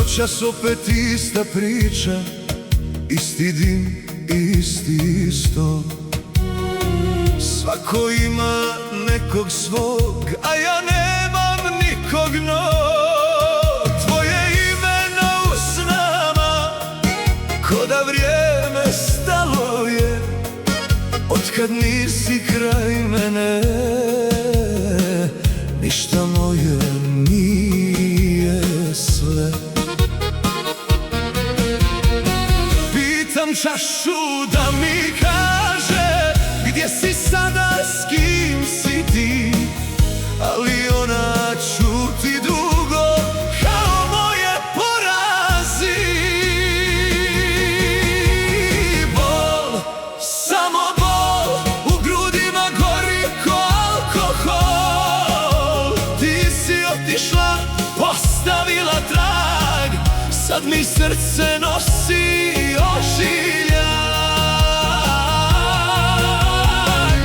Noćas opet ista priča, isti dim, isti sto. Svako ima nekog svog, a ja nemam nikog novog. Tvoje ime na usnama, ko da vrijeme stalo je, otkad nisi kraj mene. Ništa moje nije sve. Pitam čašu da mi kaže gdje si sada, s kim si ti, ali ona čuti dugo kao moje porazi. Bol, samo bol, u grudima gori ko alkohol. Ti si otišla, postavila trag, sad mi srce nosi ožiljak.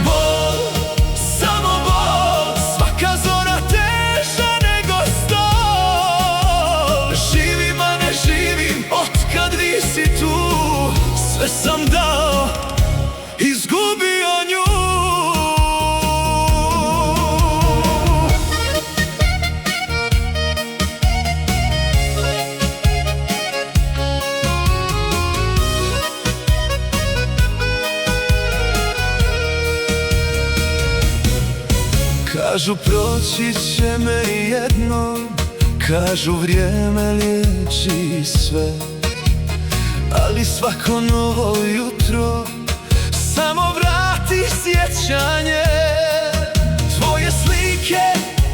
Bol, samo bol, svaka zora teža nego stol. Živim, a ne živim, otkad nisi tu. Sve sam dao, izgubio nju. Kažu proći će me jednom, kažu vrijeme liječi sve, ali svako novo jutro samo vrati sjećanje. Tvoje slike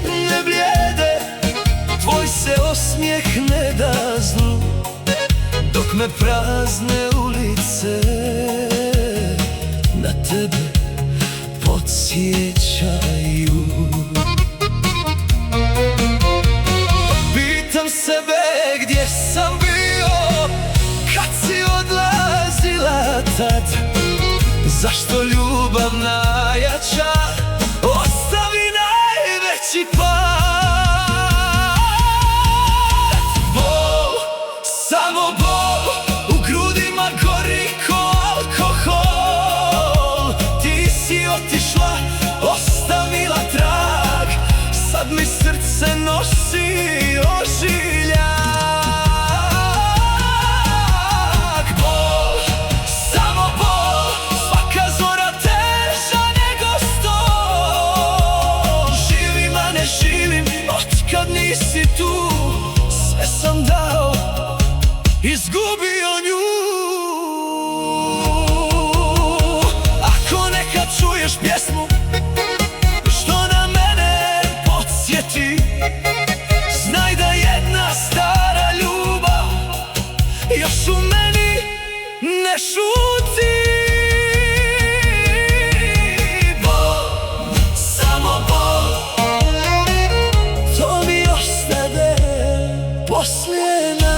ne blijede, tvoj se osmijeh ne da zlu, dok me prazne ulice na tebe podsjećaju. Pitam sebe gdje sam bio kad si odlazila tad. Zašto ljubav najjača ostavi najveći pad? Bol, samo bol, u grudima gori ko alkohol. Ti si otišla, ostavila trag, sad mi srce nosi ožiljak. Bol, samo bol, svaka zora teža nego stol. Živim, a ne živim, otkad nisi tu. Sve sam dao, izgubio nju. Ako nekad čuješ pjesmu što na mene podsjeti, znaj da jedna stara ljubav još u meni ne šuti. Bol, samo bol, to mi ostade poslije nas.